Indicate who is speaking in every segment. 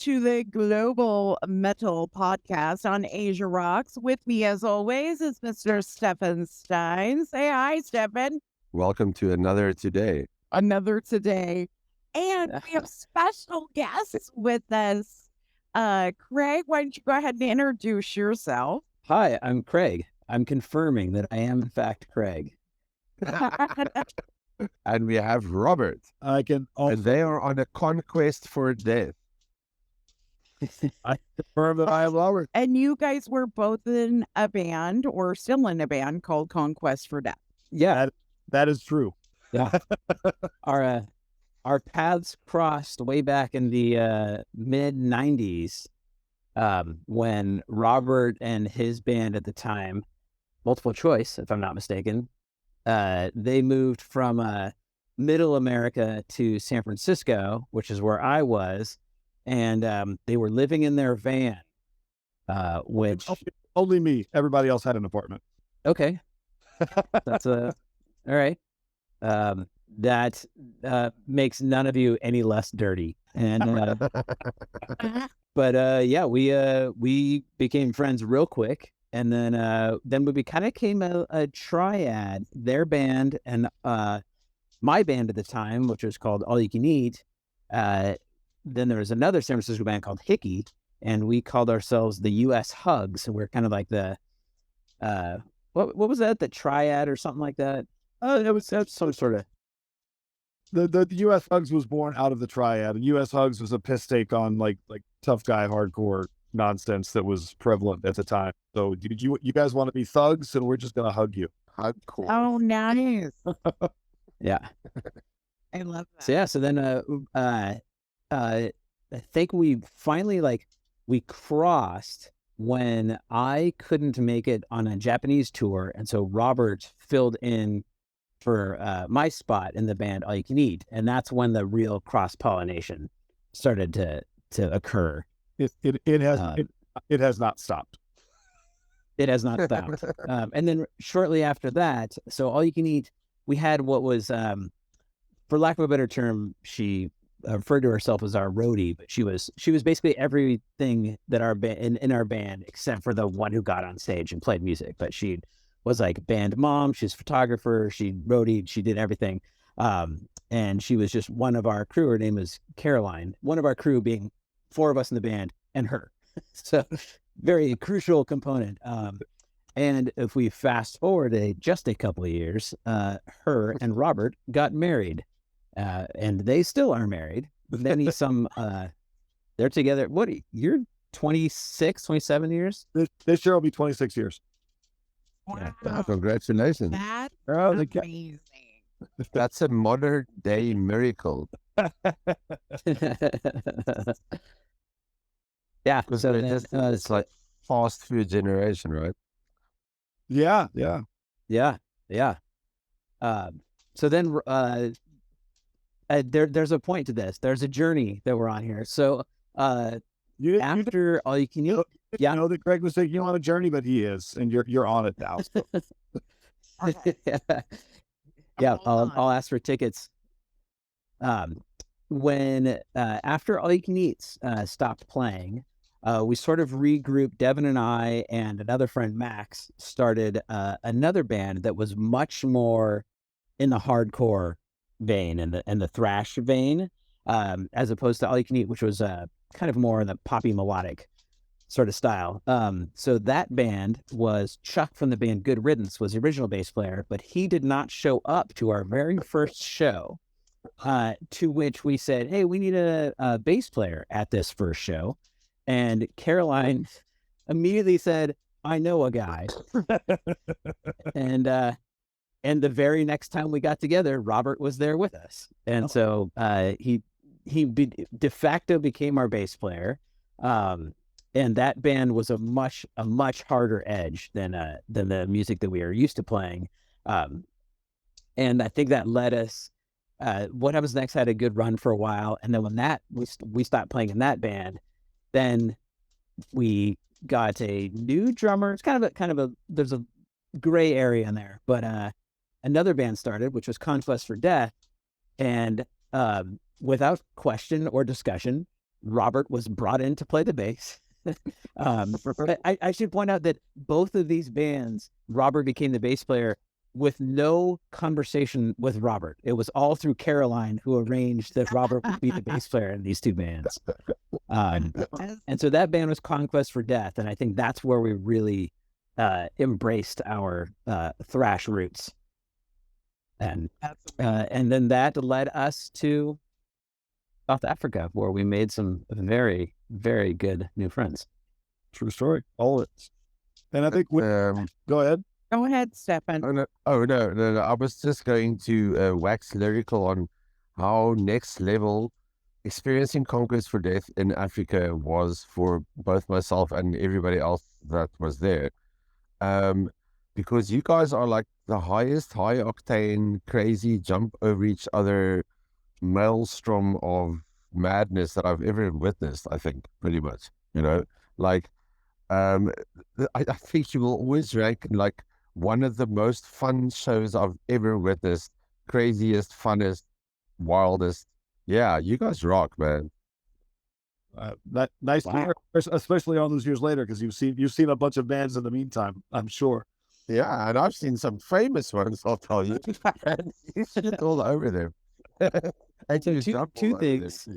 Speaker 1: to the Global Metal Podcast on Asia Rocks. With me, as always, is Mr. Stefan Stein. Say hi, Stefan.
Speaker 2: Welcome to another today.
Speaker 1: Another today. And we have special guests with us. Craig, why don't you go ahead and introduce yourself?
Speaker 3: Hi, I'm Craig. I'm confirming that I am, in fact, Craig.
Speaker 2: And we have Robert.
Speaker 4: And
Speaker 2: they are on a conquest for death.
Speaker 4: I confirm that I am Robert.
Speaker 1: And you guys were both in a band, or still in a band, called Conquest for Death.
Speaker 3: Yeah,
Speaker 4: That is true.
Speaker 3: yeah. Our paths crossed way back in the mid '90s when Robert and his band at the time, Multiple Choice, if I'm not mistaken, they moved from Middle America to San Francisco, which is where I was. And they were living in their van, which...
Speaker 4: Only me. Everybody else had an apartment.
Speaker 3: Okay. That's all right. That makes none of you any less dirty. And but yeah, we became friends real quick. And then we kind of became a triad. Their band and my band at the time, which was called All You Can Eat. Then there was another San Francisco band called Hickey, and we called ourselves the U.S. Hugs. And we're kind of like the, what was that? The Triad or something like that? That's some sort of.
Speaker 4: The U.S. Hugs was born out of the Triad. And U.S. Hugs was a piss take on like tough guy hardcore nonsense that was prevalent at the time. So you guys want to be thugs, and we're just gonna hug you.
Speaker 2: Hardcore.
Speaker 1: Oh, nice.
Speaker 3: Yeah.
Speaker 1: I love that.
Speaker 3: So yeah. So then I think we finally we crossed when I couldn't make it on a Japanese tour, and so Robert filled in for my spot in the band All You Can Eat, and that's when the real cross pollination started to occur.
Speaker 4: It has not stopped.
Speaker 3: It has not stopped. And then shortly after that, so All You Can Eat, we had what was, for lack of a better term, she referred to herself as our roadie, but she was basically everything that our band in our band except for the one who got on stage and played music. But she was like band mom, she's photographer, she roadied, she did everything. And she was just one of our crew. Her name was Caroline. One of our crew being 4 of us in the band and her. So very crucial component. And if we fast forward just a couple of years, her and Robert got married. And they still are married. Maybe they're together. What, you're 26, 27 years?
Speaker 4: This year will be 26 years.
Speaker 1: Wow.
Speaker 2: Yeah. Congratulations.
Speaker 1: That's
Speaker 4: the
Speaker 1: amazing.
Speaker 2: That's a modern day miracle.
Speaker 3: Yeah.
Speaker 2: Because
Speaker 3: So
Speaker 2: it's like fast food generation, right?
Speaker 4: Yeah.
Speaker 3: yeah. So then there's a point to this. There's a journey that we're on here. So after All You Can Eat,
Speaker 4: I know that Greg was taking you on a journey, but he is, and you're on it now. So.
Speaker 3: Yeah, I'll ask for tickets. When after All You Can Eat stopped playing, we sort of regrouped. Devin and I and another friend, Max, started another band that was much more in the hardcore vein and the thrash vein, as opposed to All You Can Eat, which was kind of more in the poppy melodic sort of style. So that band was Chuck from the band Good Riddance was the original bass player, but he did not show up to our very first show, to which we said, hey, we need a bass player at this first show. And Caroline immediately said, I know a guy. And the very next time we got together, Robert was there with us. And so he de facto became our bass player. And that band was a much harder edge than the music that we are used to playing. And I think that led us, What Happens Next had a good run for a while. And then when we stopped playing in that band, then we got a new drummer. It's kind of a there's a gray area in there, but another band started, which was CONQUEST for Death. And without question or discussion, Robert was brought in to play the bass. But I should point out that both of these bands, Robert became the bass player with no conversation with Robert. It was all through Caroline, who arranged that Robert would be the bass player in these two bands. And so that band was Conquest for Death, and I think that's where we really embraced our thrash roots. And then that led us to South Africa, where we made some very, very good new friends.
Speaker 4: True story. All of it. And I think go ahead.
Speaker 1: Go ahead, Stefan.
Speaker 2: No. I was just going to wax lyrical on how next level experiencing Conquest for Death in Africa was for both myself and everybody else that was there. Because you guys are like the highest high octane, crazy, jump over each other maelstrom of madness that I've ever witnessed, I think, pretty much. Like, I think you will always rank like one of the most fun shows I've ever witnessed, craziest, funnest, wildest. Yeah, you guys rock, man.
Speaker 4: Nice to hear, especially all those years later, because you've seen a bunch of bands in the meantime, I'm sure.
Speaker 2: Yeah, and I've seen some famous ones, I'll tell you. You shit all over them.
Speaker 3: And so two things.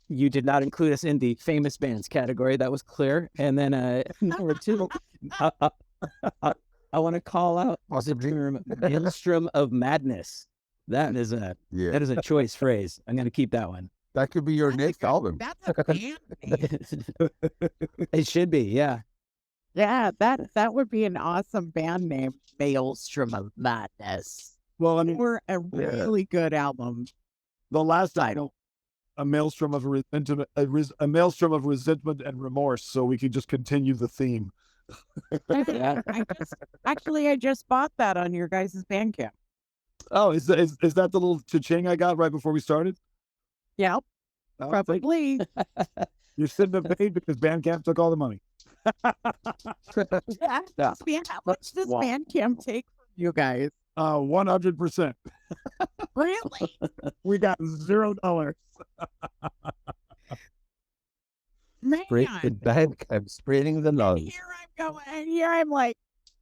Speaker 3: You did not include us in the famous bands category. That was clear. And then number two, I want to call out the term Maelstrom of Madness. That is a choice phrase. I'm going to keep that one.
Speaker 2: That could be your next album.
Speaker 1: That's a band name.
Speaker 3: It should be, yeah.
Speaker 1: Yeah, that would be an awesome band name, Maelstrom of Madness.
Speaker 4: Well, I mean,
Speaker 1: Or a really good album.
Speaker 4: the last title, a maelstrom of a maelstrom of resentment and remorse, so we could just continue the theme.
Speaker 3: Yeah.
Speaker 1: I just bought that on your guys' Bandcamp.
Speaker 4: Oh, is that the little cha-ching I got right before we started?
Speaker 1: Yeah,
Speaker 4: Oh,
Speaker 1: probably.
Speaker 4: You shouldn't have paid because Bandcamp took all the money.
Speaker 1: Yeah. How much does Bandcamp take from you guys?
Speaker 4: 100%.
Speaker 1: Really?
Speaker 4: We got $0.
Speaker 1: Man.
Speaker 2: Break the Bandcamp, spreading the love.
Speaker 1: Here I'm like,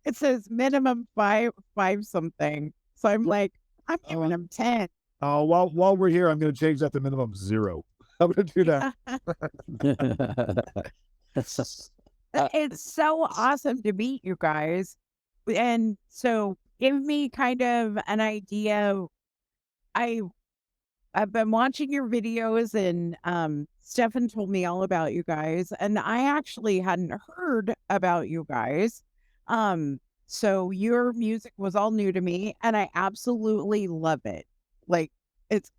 Speaker 1: it says minimum five something. So I'm like, I'm giving them 10.
Speaker 4: While we're here, I'm going to change that to minimum 0. I'm going to do that.
Speaker 1: It's so awesome to meet you guys. And so give me kind of an idea. I've been watching your videos, and Stefan told me all about you guys, and I actually hadn't heard about you guys. So your music was all new to me, and I absolutely love it. Like, it's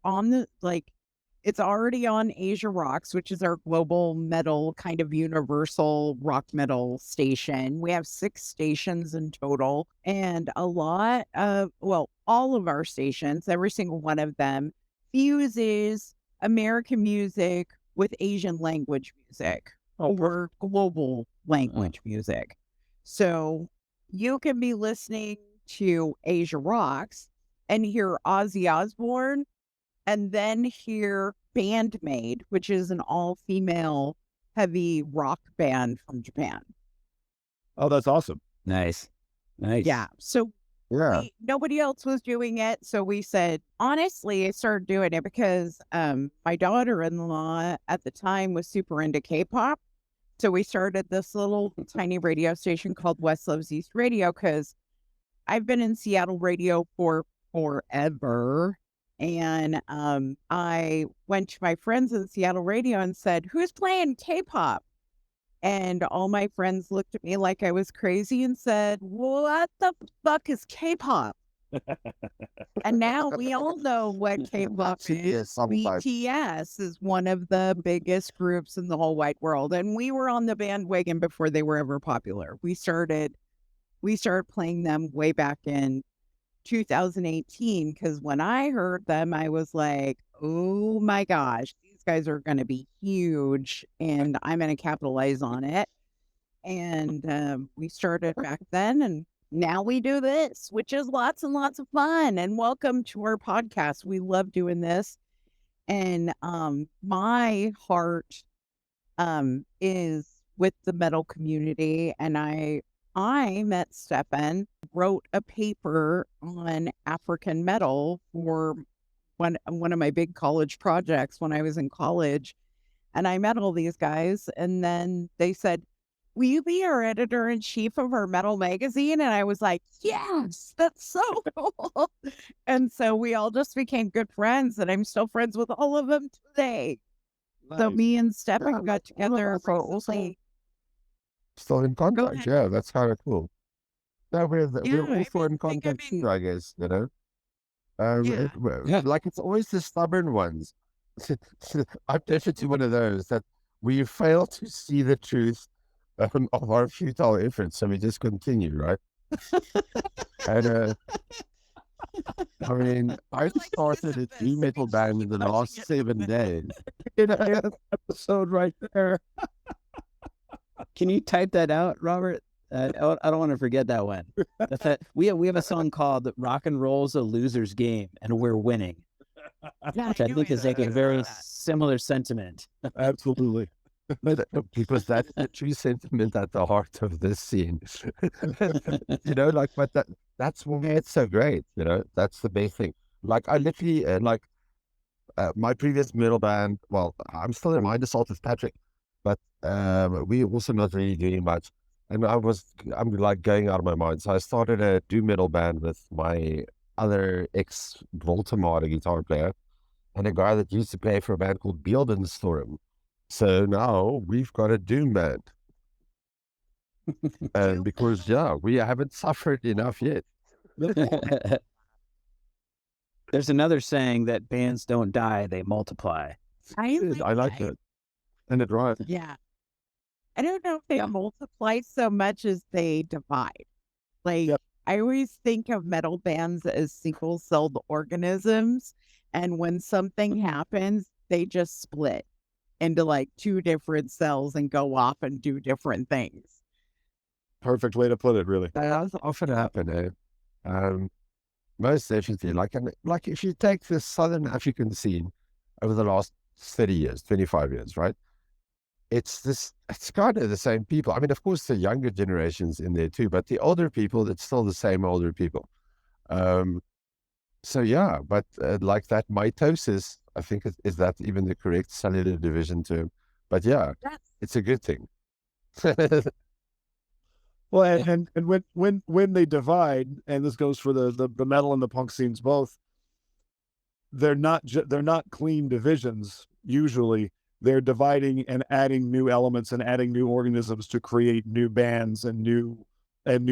Speaker 1: already on Asia Rocks, which is our global metal kind of universal rock metal station. We have 6 stations in total, and all of our stations, every single one of them fuses American music with Asian language music or global language music. So you can be listening to Asia Rocks and hear Ozzy Osbourne, and then hear Bandmade, which is an all-female heavy rock band from Japan.
Speaker 4: Oh, that's awesome.
Speaker 3: Nice.
Speaker 1: Yeah. So nobody else was doing it. So we said, honestly, I started doing it because my daughter-in-law at the time was super into K-pop. So we started this little tiny radio station called West Loves East Radio, because I've been in Seattle radio for forever. And I went to my friends in Seattle radio and said, "Who's playing K-pop?" And all my friends looked at me like I was crazy and said, "What the fuck is K-pop?" And now we all know what K-pop is. BTS is one of the biggest groups in the whole wide world. And we were on the bandwagon before they were ever popular. We started playing them way back in 2018, because when I heard them, I was like, oh my gosh, these guys are going to be huge and I'm going to capitalize on it. And we started back then, and now we do this, which is lots and lots of fun. And welcome to our podcast. We love doing this. And my heart is with the metal community, and I met Stefan, wrote a paper on African metal for one of my big college projects when I was in college. And I met all these guys, and then they said, "Will you be our editor in chief of our metal magazine?" And I was like, "Yes, that's so cool." And so we all just became good friends, and I'm still friends with all of them today. So
Speaker 4: Nice.
Speaker 1: me and Stefan
Speaker 2: Yeah,
Speaker 1: got together for recently.
Speaker 2: still in
Speaker 1: Go
Speaker 2: contact.
Speaker 1: ahead.
Speaker 2: Yeah, that's kind of cool. No, we're
Speaker 1: Yeah,
Speaker 2: also in contact too, I guess, you know.
Speaker 1: yeah,
Speaker 2: Like it's always the stubborn ones. I'm definitely one of those that we fail to see the truth of our futile efforts, so we just continue, right? And I mean, I
Speaker 1: We're like
Speaker 2: started a
Speaker 1: Sisyphus.
Speaker 2: new metal
Speaker 1: We just
Speaker 2: band in
Speaker 1: keep
Speaker 2: the
Speaker 1: pushing
Speaker 2: last
Speaker 1: it
Speaker 2: 7
Speaker 1: open.
Speaker 2: days.
Speaker 4: Episode right there.
Speaker 3: Can you type that out, Robert? I don't want to forget that one. That's that. We have a song called "Rock and Roll's a Loser's Game" and we're winning,
Speaker 1: Yeah,
Speaker 3: which
Speaker 1: I
Speaker 3: I
Speaker 1: knew
Speaker 3: think
Speaker 1: it.
Speaker 3: is like a
Speaker 1: I
Speaker 3: very
Speaker 1: saw that.
Speaker 3: similar sentiment.
Speaker 4: Absolutely.
Speaker 2: Because that's the true sentiment at the heart of this scene. You know, like, but that's why it's so great, you know, that's the best thing. Like, I literally, my previous metal band, well, I'm still in Mind Assault with Patrick, but we also not really doing much. And I'm like going out of my mind. So I started a doom metal band with my other ex-Voltamar guitar player and a guy that used to play for a band called Beeldenstorm. So now we've got a doom band. And because, yeah, we haven't suffered enough yet.
Speaker 3: There's another saying that bands don't die, they multiply.
Speaker 2: I like that. And it rhymes.
Speaker 1: Yeah. I don't know if they multiply so much as they divide. Like,
Speaker 4: Yep.
Speaker 1: I always think of metal bands as single-celled organisms, and when something happens, they just split into like two different cells and go off and do different things.
Speaker 4: Perfect way to put it, really.
Speaker 2: That does often happen, eh? Most definitely. Like if you take the Southern African scene over the last 30 years, 25 years, right? It's kind of the same people. I mean, of course, the younger generations in there too, but the older people, it's still the same older people. So yeah, but like that mitosis, I think is that even the correct cellular division term? But yeah,
Speaker 1: That's
Speaker 2: it's a good thing.
Speaker 4: Well, and when they divide, and this goes for the metal and the punk scenes both, they're not clean divisions. Usually, they're dividing and adding new elements and adding new organisms to create new bands and new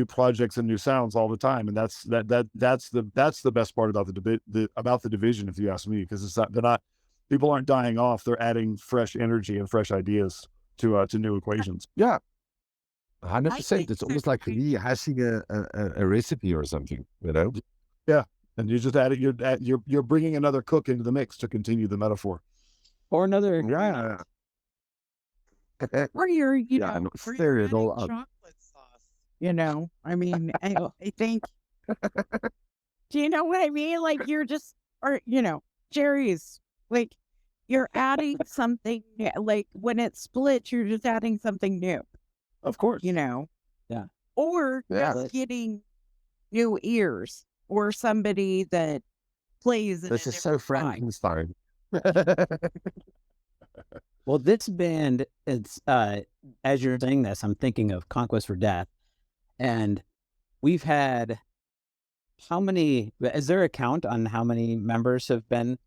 Speaker 4: projects and new sounds all the time. And that's the best part about the division, if you ask me, because it's not people aren't dying off. They're adding fresh energy and fresh ideas to new equations.
Speaker 2: Yeah,
Speaker 1: I
Speaker 2: 100%.
Speaker 1: think
Speaker 2: It's
Speaker 1: so
Speaker 2: almost like
Speaker 1: too.
Speaker 2: rehashing a recipe or something, you know?
Speaker 4: Yeah, and you just you're bringing another cook into the mix to continue the metaphor.
Speaker 3: Or another
Speaker 2: Yeah.
Speaker 1: Or you're,
Speaker 2: Yeah, and
Speaker 1: or
Speaker 2: stir
Speaker 1: you're
Speaker 2: it all
Speaker 1: adding
Speaker 2: up.
Speaker 1: chocolate sauce. I mean,
Speaker 3: Oh.
Speaker 1: I think, do you know what I mean? Like you're just, or, Jerry's, like you're adding something, like when it splits, you're just adding something new,
Speaker 4: Of course.
Speaker 3: Yeah.
Speaker 1: or
Speaker 2: Yeah.
Speaker 1: just getting new ears or somebody that plays in a
Speaker 2: This is so
Speaker 1: different vibe.
Speaker 2: Frankenstein.
Speaker 3: Well, this band, it's as you're saying this, I'm thinking of Conquest for Death, and we've had how many? Is there a count on how many members have been?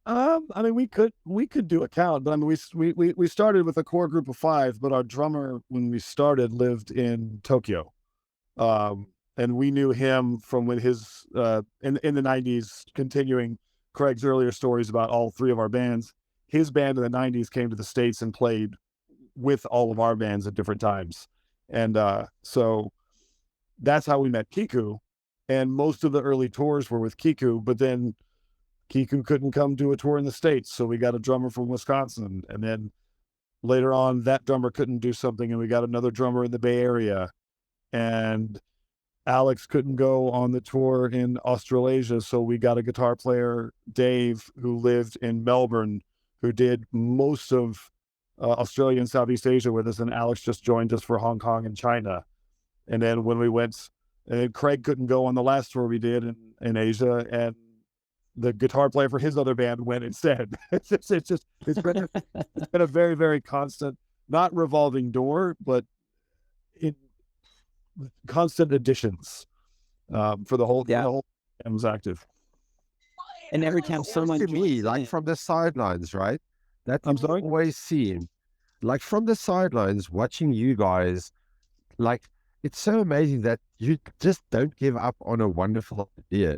Speaker 4: I mean, we could do a count, but I mean, we started with a core group of 5, but our drummer, when we started, lived in Tokyo, and we knew him from when his in the '90s. Continuing Craig's earlier stories about all 3 of our bands, his band in the '90s came to the States and played with all of our bands at different times, and so that's how we met Kiku, and most of the early tours were with Kiku, but then Kiku couldn't come do a tour in the States, so we got a drummer from Wisconsin. And then later on, that drummer couldn't do something, and we got another drummer in the Bay Area. And Alex couldn't go on the tour in Australasia, so we got a guitar player, Dave, who lived in Melbourne, who did most of Australia and Southeast Asia with us, and Alex just joined us for Hong Kong and China. And then when we went, and Craig couldn't go on the last tour we did in Asia, and the guitar player for his other band went instead. It's been a very, very constant, not revolving door, but constant additions for the whole band was active.
Speaker 3: And every time someone
Speaker 2: to me, like from the sidelines, right? That
Speaker 4: I'm sorry?
Speaker 2: always seem like from the sidelines watching you guys, like it's so amazing that you just don't give up on a wonderful idea.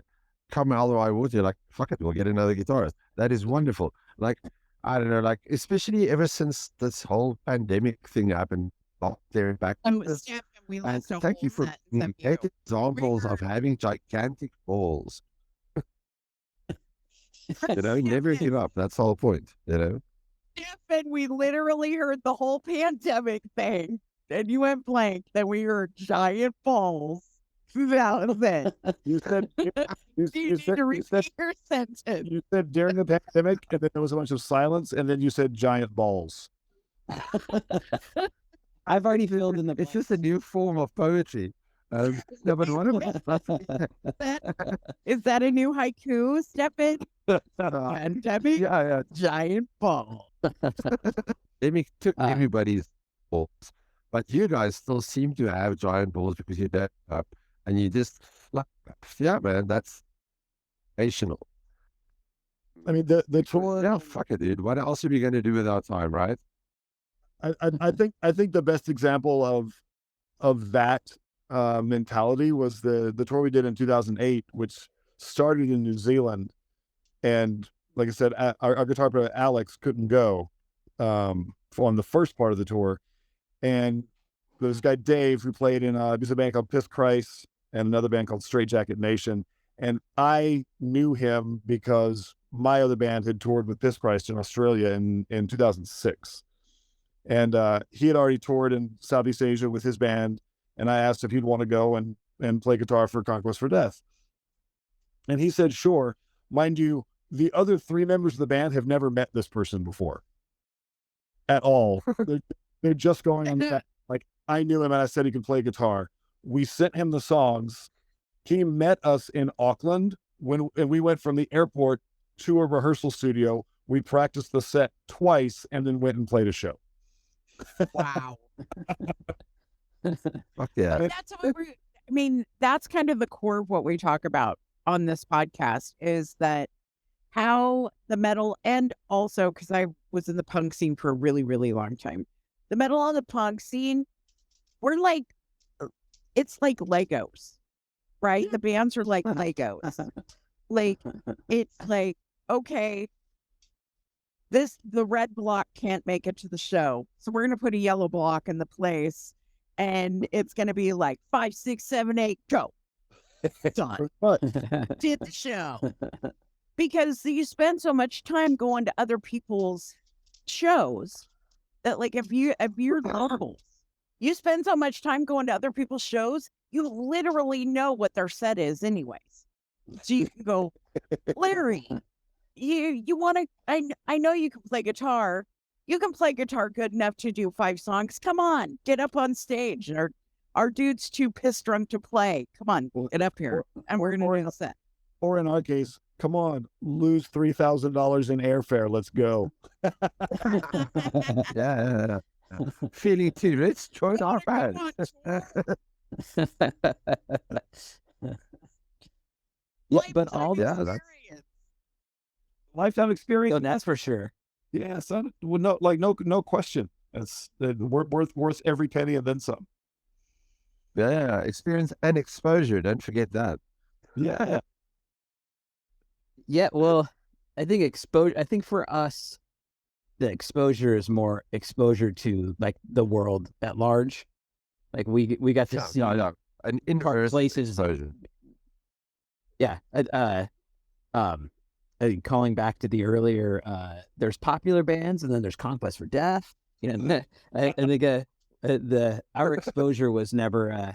Speaker 2: Come hell or high water, you're like, fuck it, we'll get another guitarist. That is wonderful. Like, I don't know, like especially ever since this whole pandemic thing happened, there back.
Speaker 1: And
Speaker 2: Thank you for taking examples of having gigantic balls. Never give up. That's the whole point,
Speaker 1: And we literally heard the whole pandemic thing, and you went blank. Then we heard giant balls. That was it.
Speaker 4: You said
Speaker 1: You need to repeat your sentence.
Speaker 4: you said during the pandemic, and then there was a bunch of silence, and then you said giant balls.
Speaker 3: I've already filled in the.
Speaker 2: It's just a new form of poetry. No, but what
Speaker 1: Is that a new haiku, Stefan? Pandemic?
Speaker 2: Yeah.
Speaker 1: Giant ball.
Speaker 2: They took everybody's balls, but you guys still seem to have giant balls because you're dead up, and you just like, yeah, man, that's national.
Speaker 4: I mean, the tour.
Speaker 2: Yeah, fuck it, dude. What else are we going to do with our time, right?
Speaker 4: I think the best example of that mentality was the tour we did in 2008, which started in New Zealand, and like I said, our guitar player Alex couldn't go on the first part of the tour, and there's this guy Dave who played in there's a band called Piss Christ and another band called Straight Jacket Nation, and I knew him because my other band had toured with Piss Christ in Australia in 2006. And he had already toured in Southeast Asia with his band, and I asked if he'd want to go and play guitar for Conquest for Death. And he said, sure. Mind you, the other three members of the band have never met this person before at all. They're just going on that. Like, I knew him and I said he could play guitar. We sent him the songs. He met us in Auckland and we went from the airport to a rehearsal studio. We practiced the set twice and then went and played a show.
Speaker 1: Wow.
Speaker 2: Fuck yeah.
Speaker 1: That's kind of the core of what we talk about on this podcast, is that how the metal, and also because I was in the punk scene for a really, really long time, the metal and the punk scene, it's like Legos, right? The bands are like Legos. Like, it's like, okay, the red block can't make it to the show, so we're going to put a yellow block in the place, and it's going to be like 5, 6, 7, 8, go. Done. Did the show. Because you spend so much time going to other people's shows that, like, if you're normal, you spend so much time going to other people's shows, you literally know what their set is anyways. So you can go, Larry, you want to, I know you can play guitar. You can play guitar good enough to do 5 songs. Come on, get up on stage. Our dude's too pissed drunk to play. Come on, get up here, and we're going to do the set.
Speaker 4: Or in our case, come on, lose $3,000 in airfare. Let's go.
Speaker 2: Yeah. Feeling too rich, join our band.
Speaker 3: But all
Speaker 4: Lifetime experience.
Speaker 3: Oh, that's for sure.
Speaker 4: Yeah, son. Well, no question. It's worth every penny and then some.
Speaker 2: Yeah, experience and exposure. Don't forget that.
Speaker 4: Yeah.
Speaker 3: Yeah, well, I think exposure. I think for us, the exposure is more exposure to like the world at large. Like we got to see
Speaker 2: an inverse
Speaker 3: places.
Speaker 2: exposure.
Speaker 3: Yeah. Calling back to the earlier, there's popular bands and then there's Conquest for Death. You know, I think our exposure was never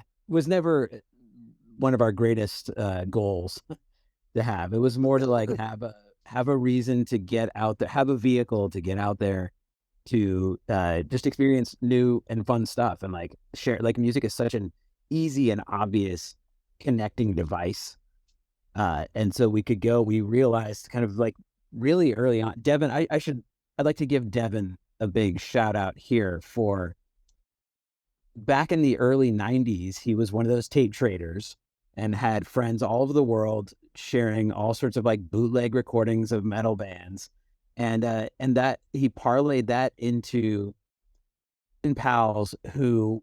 Speaker 3: one of our greatest goals to have. It was more to like have a reason to get out there, have a vehicle to get out there to just experience new and fun stuff and like share. Like music is such an easy and obvious connecting device. And so we realized kind of like really early on, Devin, I'd like to give Devin a big shout out here for back in the early 90s. He was one of those tape traders and had friends all over the world sharing all sorts of like bootleg recordings of metal bands. And that he parlayed that into pals who